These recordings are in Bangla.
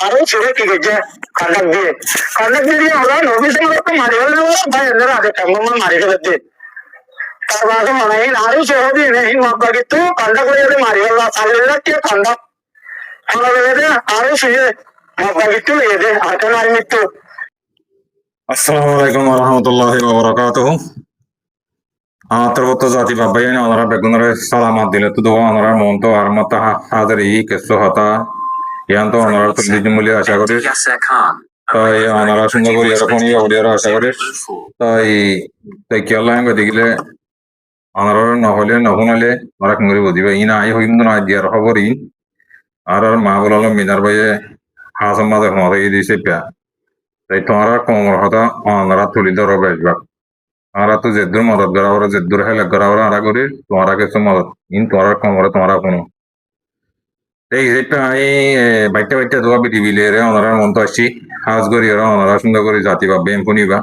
আরো ছেড়ে কি গেছে কন্ডাক্ট দিয়ে আমরা নবী সম্পর্কে মারি ফেললে ভাই এদের আগে কেমন মারি ফেলতে তারপরে মনে হয় আরো ছেড়ে দিয়ে নেই মক্কা কিন্তু কন্ডাক্ট করে মারি ফেললা চালিয়ে কি কন্ডাক্ট আমরা আরো শুয়ে মক্কা কিন্তু এদের আর কেন আর মৃত্যু আসসালামু আলাইকুম warahmatullahi wabarakatuh. Terbutuh zati babai ini orang begunare salamat dile tu doa orang monto armata hadri kesu hata yang tu orang tu dijumuli asya kori. Tai orang sungai kori orang puni orang asya kori. Tai kialah yang ketigile orang nahole nahunale orang kenguri budi bayi ina ayo hindu na dia roh kori. Orang mahulalam minar bayi hasam mada hona ini sepia. Tai tu orang komor hata orang tu lidah roh bayi. আমরা তো জেদ্দুর মদত করা ওরা জেদ্দুর হেলে করা ওরা আরা করি তোমারা কিছু মদত ইন তোমার কমরে তোমারা কোনো এই যেটা এই বাইটা বাইটা দোয়া বিধি বিলে রে ওনারা মন তো আসছি হাজ করি ওরা ওনারা সুন্দর করে জাতি বা বেম শুনিবা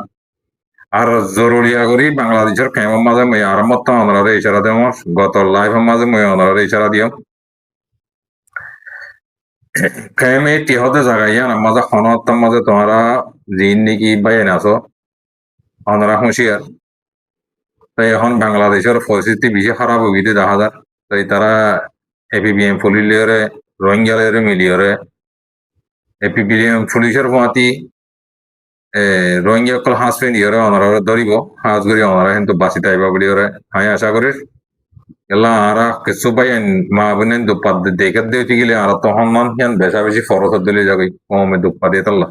আর জরুরিয়া করি বাংলাদেশের কেমন মাঝে মই আরামত তো ওনারা ইশারা দেব গত লাইভের মাঝে মই ওনারা ইশারা দিও কেমে টিহতে জায়গায় না মাঝে খনতার মাঝে তোমারা জিন নাকি বাইন আছো ওনারা হুঁশিয়ার তাই এখন বাংলাদেশের পরিস্থিতি বেশি খারাপ হইতে দেখা যায় তাই তারা এপিবিএম পুলিশরে রোহিঙ্গালের মিলিয়রে এপিবিএম পুলিশের পাতি রোহিঙ্গা কল হাঁস পিন্ধিয়রে ওনারা ধরিব হাঁস করি ওনারা কিন্তু বাঁচি তাইবা বলি ওরে আমি আশা করি এলা আরা কিছু পাই মা বোনের দুপাত দেখে দিতে গেলে আর তখন মান হিয়ান বেশা বেশি ফরস দিলে যাবে কমে দুপা দিয়ে তাল্লা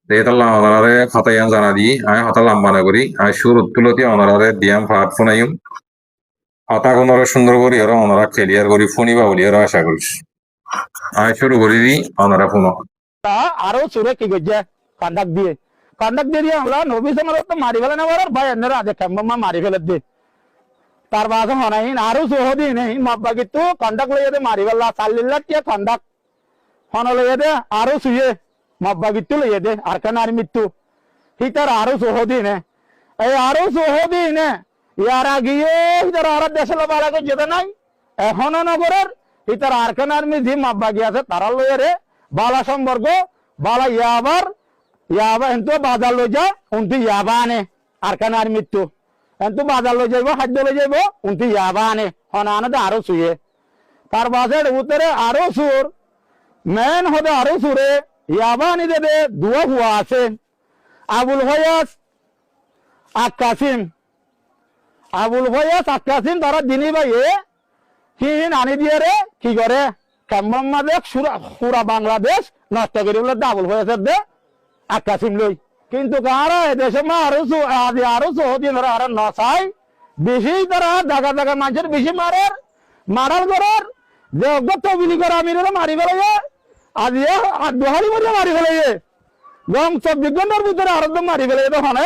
দেতাল্লা ওনারে খাতায়ান জানা দি আমি হতা লাম্বানা করি আমি সুর তুলতি ওনারে দিয়াম ফাট ফোনাইম হতা কোনরে সুন্দর করি আর ওনারা ক্লিয়ার করি ফোনিবা বলি আর আশা করিস আমি শুরু করি দি ওনারা ফোনো আরো সুরে কি গেছে কন্ডাক্ট দিয়ে আমরা নবী সম্পর্কে তো মারি ফেলে না বলার ভাই এনারা আগে কেমন মারি ফেলে দে তার বাসে হনাইন আরো সহদি নেই মাব্বা কিন্তু কন্ডাক্ট লইয়ে মারি ফেললা চাল্লিল্লা কে কন্ডাক্ট হন লইয়ে দে আরো শুয়ে মাব্বা কিন্তু লইয়ে দে আর কেন আর মৃত্যু হিতার আরো সহদি নে এই আরো সহদি নে ইয়ার আগিয়ে হিতার আর দেশের বালাকে যেতে নাই এখনো নগরের হিতার আর কেন আর মি মাব্বা গিয়াছে তারা লইয়ে রে বালা সম্পর্ক বালা ইয়াবার এন্তু বাজার লই যা উনতি ইয়াবা আনে আর কেন আর মৃত্যু এন্তু বাজার লই যাইব খাদ্য লই যাইব উনতি ইয়াবা আনে হনা আনে আরো শুয়ে তার বাসের উত্তরে আরো সুর মেন হতে আরো সুরে ইয়াবা আনি দেবে দুয়া হুয়া আছে আবুল ফয়াস আক্কাসিম তারা দিনী ভাইয়ে হিন আনি দিয়ে রে কি করে কেমন মাঝে পুরা বাংলাদেশ নষ্ট করে বলে আবুল ফয়াসের দে আক্কাসিম লই কিন্তু কারা এদেশে মা আরো সহদিন আর নসাই বেশি তারা জায়গা জায়গা মানুষের বেশি মারার করার যে তবিলি করে আমি মারি ফেলে আজি দোহারি মধ্যে মারি ফেলে গম 24 ঘন্টার ভিতরে আরো মারি ফেলে তখন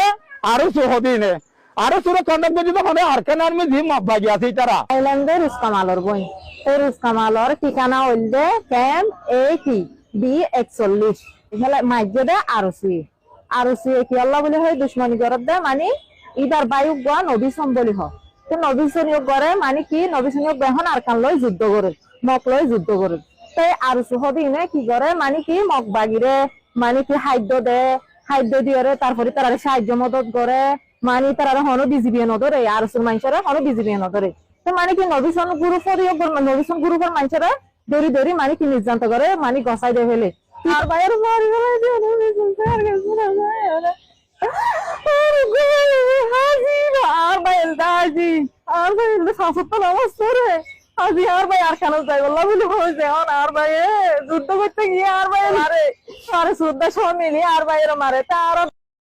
আরো সহদিনে আরো সুরে কন্ডাক্ট করে তখন আর কেন আমি জি মাব্বা গিয়াছি তারা আইল্যান্ডের রুস্তামালর বই এই রুস্তামালর ঠিকানা হইলে ক্যাম্প B41 এখানে মাইজে আরো সুয়ে কি আল্লাহ বলে হয় দুশ্মনী করত দে মানে ইদার বায়ু গোয়া নবী সম্বলি হয় তো নবী সনিয়োগ করে মানে কি নবী সনিয়োগ গ্রহণ আর কান লয় যুদ্ধ করে মক লয় যুদ্ধ করে তাই আরো সুহদিনে কি করে মানে কি মক বাগিরে মানে কি খাদ্য দিয়ে তারপরে তারা সাহায্য মদত করে মানে তারা হনো বিজিবিএ নধরে আর সুর মানুষেরা হনো বিজিবিএ নধরে তো মানে কি নবীসন গ্রুপের মানুষেরা দড়ি মানে কি নির্যান্ত করে মানে গসাই দিয়ে ফেলে আর বাইরে মারি আর বাইল দাজি আর বাইল শাসত্তর অবস্থা রে আজি আর ভাই আর খানো যাই বললাম বলে হয়েছে আর ভাই যুদ্ধ করতে গিয়ে আর ভাই আরে যুদ্ধ সব মিলিয়ে আর ভাইয়ের মারে তা আর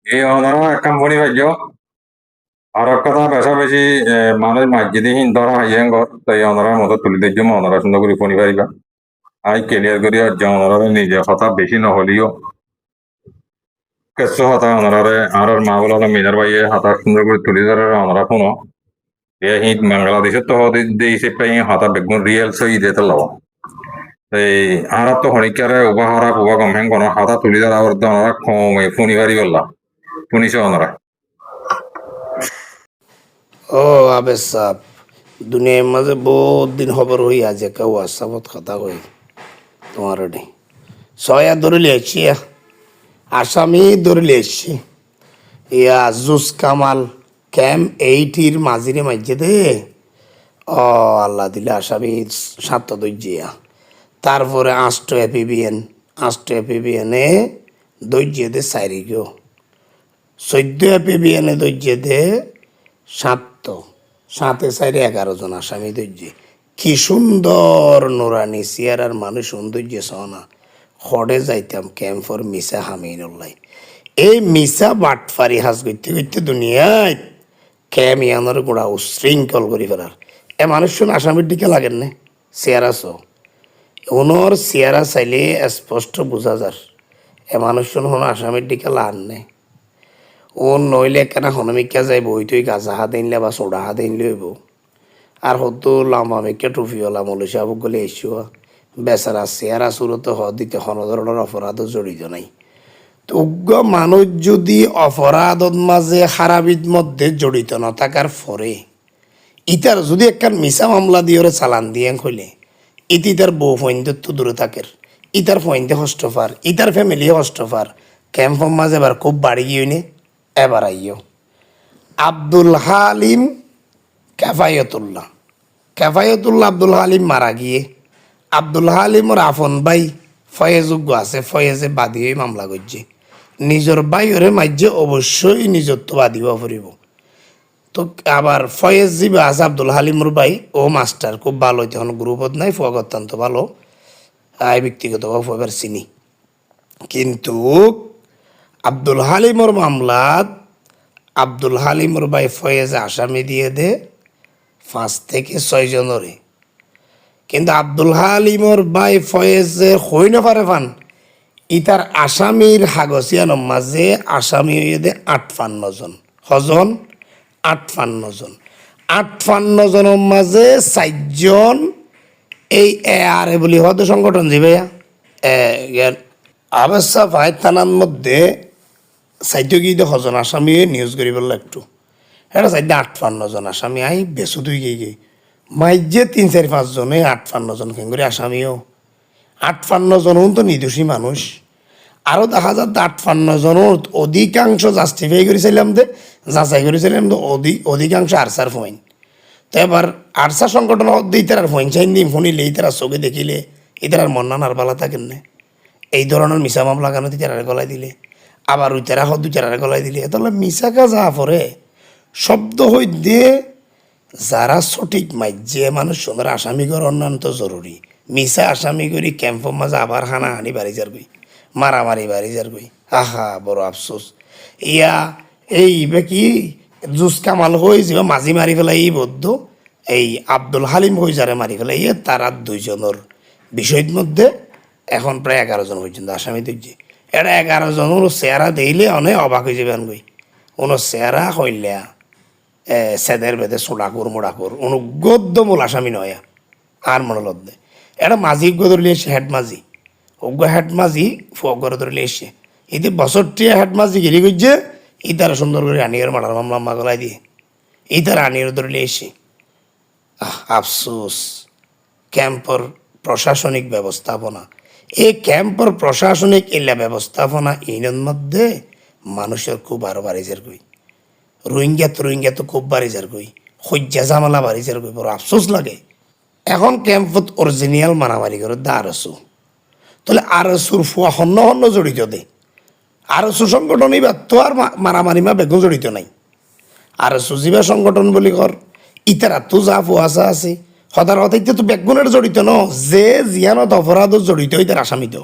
এই ওনারা কোম্পানি ভাইজ আর কথা বেশা বেশি মানুষ মাঝিদি হিন ধরা হাইয়েন ঘর তাই ওনারা মতো তুলি দিয়ে জন্য ওনারা সুন্দর করে ফোনি পারিবা আই ক্লিয়ার করি আর যে ওনারা নিজে কথা বেশি নহলিও কেসো হতা ওনারে আর মা বলা মিনার ভাইয়ে হাতা সুন্দর করে তুলি ধরে ওনারা ফোনো এ হিট বাংলাদেশের তো দিয়েছে পাই হাতা বেগুন রিয়েল সই দিতে লব এই আর তো হনিকারে উবাহারা উবা গমহেন কোন হাতা তুলি ধরা আর তো ওনারা কমে ফোনি পারি বললা শুনিছে ওনারা ও আবে সাপ দুনিয়ার মাঝে বহুত দিন খবর হই আছে কেউ আসাবত কথা কই তোমার ছয়া ধরে লিয়েছি আসামি ধরে লিয়েছি ইয়া জুস কামাল ক্যাম্প 8 মাঝিরে মাঝে দে ও আল্লাহ দিলে আসামি 7 দইজিয়া তারপরে আষ্ট এপিবিএনে দইজিয়ে দে 4 গো 14 এপিবিএনে দইজিয়ে দে 7 7 4 11 জন আসামি দইজি কি সুন্দর নুরানি সিয়ারার মানুষ সৌন্দর্য সহনা হড়ে যাইতাম ক্যাম্পর মিসা হামিনুল্লাহ এই মিসা বাটফারি হাজ করতে করতে দুনিয়ায় ক্যাম ইয়ানোর গোড়া উশৃঙ্খল করি ফেলার এ মানুষ শুন আসামির দিকে লাগেন না চেয়ারা চো ওনর চেয়ারা চাইলে স্পষ্ট বোঝা যার এ মানুষ শুন হন আসামির দিকে লান নে ও নইলে কেনা হনমিকা যাইব ওই তুই গাজা হাত আনলে বা সোডা হাত আনলে হইব আর হতো লাম্বা মেকে টুফিওয়ালা মৌলসী আবুক গলে এসো বেচারা চেয়ারা সুরত দিতে কোনো ধরনের অপরাধও জড়িত নাই তো উগ্র মানুষ যদি অপরাধত মাঝে খারাপির মধ্যে জড়িত না থাকার পরে ইতার যদি একখান মিছা মামলা দিয়ে ওরে চালান দিয়ে হইলে ইতি তার বউ ফৈন্যের তো দূরে থাকের ইতার ফৈন্যে হস্তফার ইতার ফ্যামিলি হস্তফার ক্যাম্পর মাঝে এবার খুব বাড়ি গিয়ে নে এবার আইও আব্দুল হালিম ক্যাফায়তুল্লাহ আব্দুল হালিম মারা গিয়ে আব্দুল হালিমর আফন ভাই ফয়েজযোগ্য আছে ফয়েজে বাদী হয়ে মামলা করছে নিজের বাইরে মাঝে অবশ্যই নিজের তো বাদিব ফুরিব তো আবার ফয়েজ জিবা আছে আব্দুল হালিমর ভাই ও মাস্টার খুব ভালো তখন গ্রুপত নাই ফুয়াগ অত্যন্ত ভালো ব্যক্তিগতভাবে ফুয়াবার চিনি কিন্তু আব্দুল হালিমর মামলাত আব্দুল হালিমর ভাই ফয়েজে আসামি দিয়ে দে 5 থেকে 6 জনরে কিন্তু আব্দুল হালিমর ভাই ফয়েজে হই না পারে ফান ইতার আসামির হাগসিয়ানোর মাঝে আসামি হয়ে দে 58 জন হজন 58 জন 58 জনের মাঝে 4 জন এই আর বলি হদ সংগঠন যে ভাইয়া অবশ্য ভাই থানার মধ্যে সাইডে গিয়ে হজন আসামি নিউজ করি বললো একটু এটা সাইডে 58 জন আসামি আই বেশু তুই গিয়ে মাইজে 3-4-5 জনে 58 জন কেন করে আসামিও 58 জন তো নির্দোষী মানুষ আরও দেখা যায় 58 জনের অধিকাংশ জাস্টিফাই করেছিলাম দে যাচাই করেছিলাম তো অধিকাংশ আরসার ফোন তো এবার আরসা সংগঠন ইতার ফোন চাইন দিন ফোনিলে ইতারা চোখে দেখিলে ইতার মন্না নারবালা থাকেন না এই ধরনের মিশা মামলা কেন ইতারারে গলায় দিলে আবার উইতারা দুইটারে গলায় দিলে তাহলে মিশা কাজা পরে শব্দ হই দিয়ে যারা সঠিক মাইজে মানুষ সুন্দর আসামি কর অন্যান্য জরুরি মিশা আসামি করি ক্যাম্পর মাঝে আবার হানাহানি বাড়ি যার গই মারামারি বাড়ি যার গই আহা বড় আফসোস ইয়া এই কি জুস কামাল হয়ে যাবে মাঝি মারি ফেলাই এই বদ্ধ এই আব্দুল হালিম হয়ে যারে মারি ফেলাই তারা 2 জনের বিষয়ের মধ্যে এখন প্রায় 11 জন পর্যন্ত আসামি দেখছি এটা 11 জনের চেহারা দিলে অনেক অবাক হয়ে যাবে আনগই ওনার চেহারা হইলে সেদের বেদে সোডাকুর মোড়াকুর অনু গদ্যমূল আসামি নয় আর মনে লদ্দে এটা মাঝি ধরলে এসে হেড মাঝি অজ্ঞ হেড মাঝি ফুয়াগর ধরলে এসে এতে বছরটিয়া হেড মাঝি গিরি করছে এই তারা সুন্দর করে রানিয়ার মারার মামলা গলায় দিয়ে এই তারা রানিয়ার ধরলে এসে আফসোস ক্যাম্পর প্রশাসনিক ব্যবস্থাপনা এই ক্যাম্পর প্রশাসনিক এলা ব্যবস্থাপনা ইনের মধ্যে মানুষের খুব আরো বাড়িজের কই রোহিঙ্গা তো খুব বাড়িজার কই হজ্জা জামালা বাড়িজার কই বড় আফসোস লাগে এখন ক্যাম্পত অরিজিনাল মারামারি করে দা আরসু তাহলে আরসুর ফুয়া হন্য জড়িত দে আরসু সংগঠন এবার তো আর মারামারি মা বেগম জড়িত নাই আরসু জিবা সংগঠন বলি কর ইতারা তো যা ফুয়াশা আছে সদার হতাইতে তো বেগুনের জড়িত ন যে জিয়ানত অপরাধ জড়িত ইতার আসামিত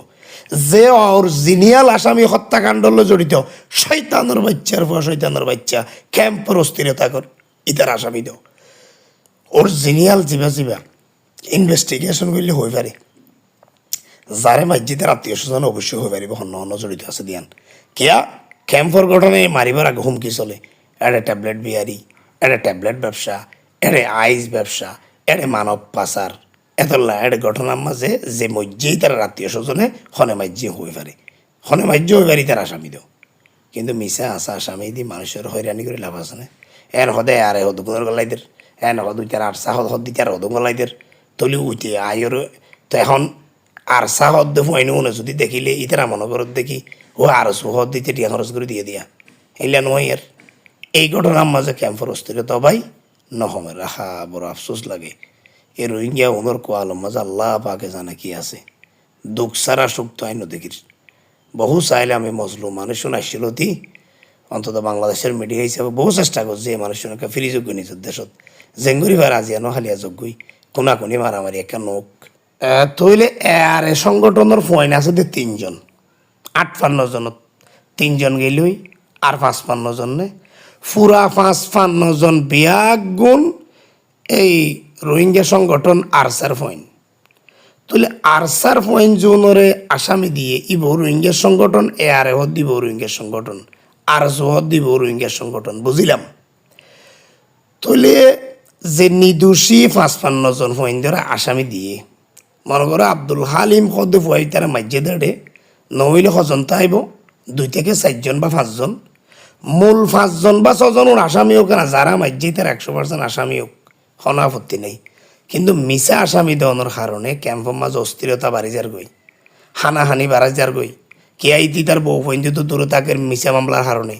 যে অরিজিনাল আসামি হত্যাকাণ্ড জড়িত শয়তানের বাচ্চার ফুয়া শয়তানের বাচ্চা ক্যাম্পের অস্থিরতা কর ইতার আসামিত অরিজিনাল জিবা ইনভেস্টিগেশন করলে হয়ে পারে যারে মসজিদের আত্মীয় স্বজন অবশ্যই হয়ে পারিব হন্য জড়িত আছে দিয়ান কিয়া ক্যাম্পর ঘটনায় মারিবার আগে হুমকি চলে এটা ট্যাবলেট বিয়ারি এটা ট্যাবলেট ব্যবসা এটা আইস ব্যবসা এটা মানব পাচার এত লাইট ঘটনার মাঝে যে মজ্জেই তার আত্মীয় স্বজনে হনে মাজ্যে হয়ে পারে হনে মাজ্য হয়ে পারি তার আসামি দেও কিন্তু মিশা আসা আসামি দি মানুষের হয়রানি করে লাভ আছে না এন হদে আরে হদুগুনের গলাইদের এন হদু তার আটসা হদ দিতে আর হদু গলাইদের তলি উঠে আয়ের তো এখন আর চাহ দে ফুয়াইনো মনে যদি দেখিলে ইতারা মনে করত দেখি ও আর হদ দিতে টিয়া খরচ করে দিয়ে দিয়া এইলা নয় আর এই ঘটনার মাঝে ক্যাম্পের অস্থিরতা ভাই নহমে রাখা বড় আফসোস লাগে এই রোহিঙ্গা ওনর কোয়ালম মাঝে আল্লাহ পাকে জানে কি আছে দুঃখ সারা সুখ তো আইন দেখির বহু চাইলে আমি মজলুম মানুষ আসছিল তি অন্তত বাংলাদেশের মিডিয়া হিসাবে বহু চেষ্টা করছে এই মানুষজনকে ফিরি যোগ্য নিজের দেশত জেঙ্গুরি ভাই আজিয়ানো হালিয়া যোগ্যই কোনাকুনি মারামারি একা নোক তইলে আর এ সংগঠনের ফয়েন আছে যে 3 জন 58 জনত 3 জন গেলই আর 55 জনে পুরা 55 জন বিয়াগ গুণ এই রোহিঙ্গা সংগঠন আরসার ফয়েন তাহলে আরসার ফয়েন জোনরে আসামি দিয়ে ইব রোহিঙ্গা সংগঠন এ আর এ দিব রোহিঙ্গা সংগঠন আর জোহদ দিব রোহিঙ্গা সংগঠন বুঝিলাম তাহলে যে নিদোষী 55 জন ফয়েন ধরে আসামি দিয়ে মনে করো আব্দুল হালিম হদ ফুয়াই তারা মাইজে দেড়ে নইলে হজন তাইব 2 থেকে 4 জন বা 5 জন মূল 5 জন বা 6 জন আসামি হোক না যারা মাইজে তার 100% আসামি হোক কোনো আপত্তি নেই কিন্তু মিছা আসামি দেওয়ানোর কারণে ক্যাম্পের মাঝে অস্থিরতা বাড়ি যার গই হানাহানি বাড়াই যার গই কে আইতি তার বউ পর্যন্ত তো দূরে তাকে মিছা মামলার কারণে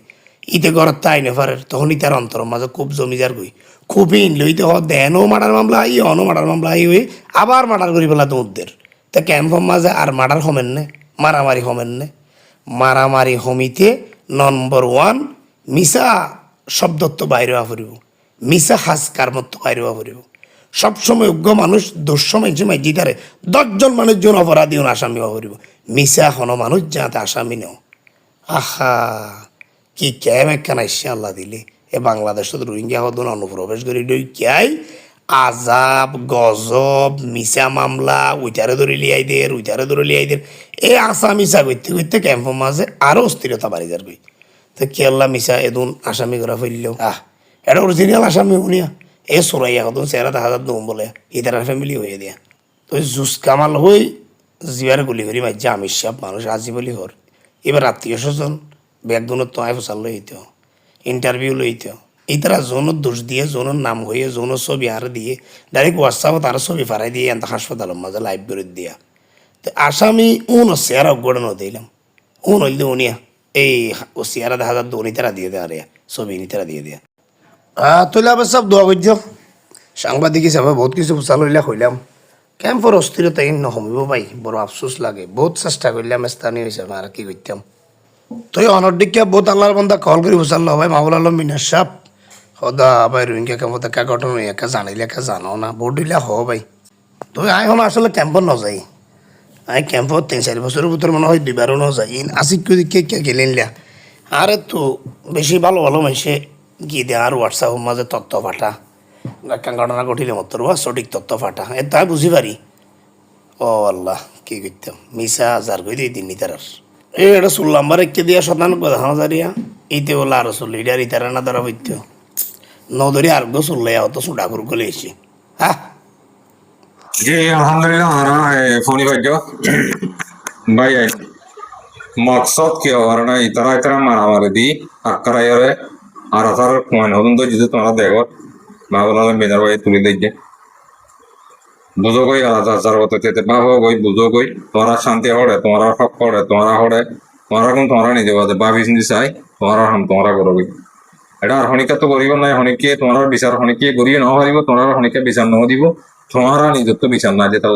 ইতে ঘরত তাই নেফারের তখনই তার অন্তর মাঝে খুব জমি যার গই খুবই লইতে হ দেনও মার্ডার মামলা আই অনও মার্ডার মামলা আই হয়ে আবার মার্ডার করি পেলা দৌড়দের তা ক্যাম্পের মাঝে আর মার্ডার হমেন নে মারামারি হমেন নে মারামারি হমিতে নম্বর 1 মিছা শব্দত্ব বাইরে ফুরিব মিছা হাসকার মতো বাইরে ফুরিব সবসময় যোগ্য মানুষ দুঃসময় সময় জিতারে 10 জন মানুষজন অপরাধী আসামি হরিব মিছা হন মানুষ যাতে আসামি নেও আহা কি ক্যাম একখানা ইসে আল্লাহ দিলে এ বাংলাদেশত রোহিঙ্গা হদন অনুপ্রবেশ করি ডই ক্যাই আজাব গজব মিছা মামলা উইটারে ধরে লিয়াই দের উইটারে ধরে লিয়াই দের এই আসামি মিছা করতে করতে ক্যাম্পের মাঝে আরো অস্থিরতা বাড়ি যাবে তো কি আল্লাহ মিছা এদুন আসামি করা ফেললেও এটা অরিজিনাল আসামি উনিয়া এ সোরাইয়া হতন চেহারা দেখা যাত দম বলে ইতার ফ্যামিলি হয়ে দিয়া তো জুস কামাল হই জিয়ার গুলি করি মাইজা আমি সব মানুষ আজি বলি হর এবার আত্মীয় স্বজন ব্যাগদুনত তো আয় ফসাল লইতে ইন্টারভিউ লইতে ইতারা জোনের দোষ দিয়ে জোনের নাম হয়ে জোনের ছবি আর দিয়ে ডাইরেক্ট হোয়াটসঅ্যাপে তার ছবি ফারাই দিয়ে এত হাসপাতালের মাঝে লাইভ করে দিয়া তো আসামি চেহারা অগড়ন দিলাম হইলে উনিয়া এই ও চেহারা দেখা যাত উনি তারা দিয়ে দেয় আরে ছবি নি তারা দিয়ে দেয়া তৈলে আবার সব দোয়া করছ সাংবাদিক হিসাবে বহুত কিছু পোষা লইলা হইলাম ক্যাম্পর অস্থিরতা ইন নহমিব ভাই বড় আফসোস লাগে বহুত চেষ্টা করলাম স্থানীয় হিসাবে আর কি করতাম তুই অনর্দিকা বহুত আল্লাহর বন্ধা কল করি বুঝাল ভাই মাহুল আলম মিনার সাপ সদা ভাই রোহিঙ্গা ক্যাম্পত একা ঘটনা একা জানিলে একা জানো না বহুত দিলে হ ভাই তুই আই হন আসলে ক্যাম্পত নযাই আই ক্যাম্পত 3-4 বছরের ভিতর মনে হয় 2বারও নযাই ইন আসিক কে গেলেন আরে তো বেশি ভালো ভালো মানুষে গিয়ে দেয় আর হোয়াটসঅ্যাপের মাঝে তথ্য ফাটা একটা ঘটনা ঘটিলে মতো সঠিক তথ্য ফাটা এ তাই বুঝি পারি ও আল্লাহ কি করতাম মিশা হাজার করে দিই দিননি তার এটা শুনলাম বার একে দিয়া 97,000 ইতে বলে আরো চললো এটা ইতারা না ধরা বইত নদরি আর গো চললে অত সুডা করে গলে এসে হ্যাঁ জি আলহামদুলিল্লাহ ফোনি ভাই মকসদ কি হওয়ার না ইতারা ইতারা মারামারি দি আক্কারাইরে আর আসার পয়েন্ট হতুন তো যদি তোমরা দেখো মাহবুল আলম বেনার ভাই তুলে দিচ্ছে বুঝো গই আলাদা আচার হতে চেতে বাবু গই বুঝো গই তোমরা শান্তি হড়ে তোমরা হক হড়ে তোমরা হড়ে তোমরা কোন তোমরা নিজে বাদে ভাবিস নি চাই তোমরা হাম তোমরা করো গই এটা আর হনিকা তো করিব না হনিকে তোমরা বিচার হনিকে করিয়ে ন হারিব তোমরা হনিকে বিচার ন দিব তোমরা নিজের তো বিচার না যেতে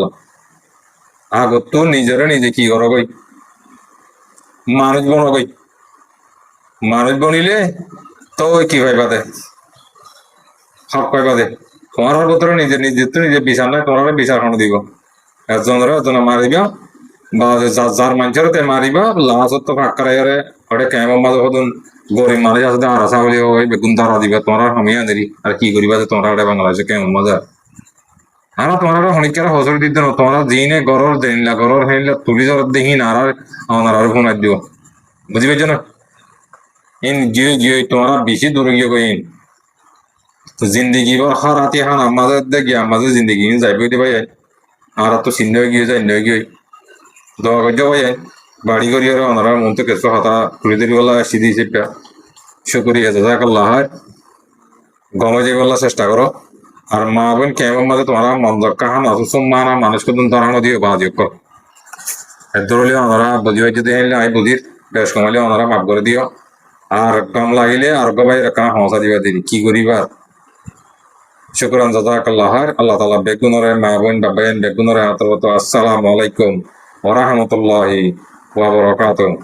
আগত তো নিজেরা নিজে কি করো গই মানুষ বনো গই মানুষ বনিলে তো কি হয় বাদে সব কয় বাদে তোমার ভিতরে নিজে নিজে তো নিজে বিচার নাই তোমার বিচার খানো দিব একজনে মারিবা বা যার মানুষের তে মারিবা লাস্ট তো ফাঁকারে ওটা কেমন মাঝে হতুন গরিব মানুষ আছে আর আসা বলি ওই বেগুন তারা দিবা তোমরা হামিয়া দেরি আর কি করিবা যে তোমরা ওটা বাংলাদেশে কেমন মজা আর তোমরা হনিকার হজর দিতে না তোমরা দিনে গরর দেন না গরর হেলে তুলি জর দেহি না আর আমার আর ফোন দিব বুঝি পাইছো না ইন জিও জিও তোমরা বেশি দূরে গিয়ে কইন জিন্দগি বার হারাতে হান আমাদের দেখি আমাদের জিন্দগি যাইবে দিবা আর তো সিন্ধ গিয়ে যায় নয় গিয়ে দোয়া করতে ভাই বাড়ি করি আর ওনারা মন তো কিছু হাতা তুলে দিবি বলা সিধি চেপা শুকরিয়া জাযাকাল্লাহ গমে যাইবলা চেষ্টা করো আর মা বোন কেমন মাঝে তোমার মন দক্কা হান অসুস্থ মানা মানুষকে তুমি ধরানো দিও বাজিও কর এদরলে ওনারা বুঝি হয়েছে দিয়ে আই বুঝির বেশ কমালে ওনারা মাফ করে দিও আর কম লাগিলে আর ভাই রাখা হসা দিবা দিবি কি করিবার শুকরান জাযাকাল্লাহ খাইর আল্লাহ তাআলা বেগুনরে মা বোন বাবাইন বেগুনরে আতরত আসসালামু আলাইকুম ওয়া রাহমাতুল্লাহি ওয়া বারাকাতুহু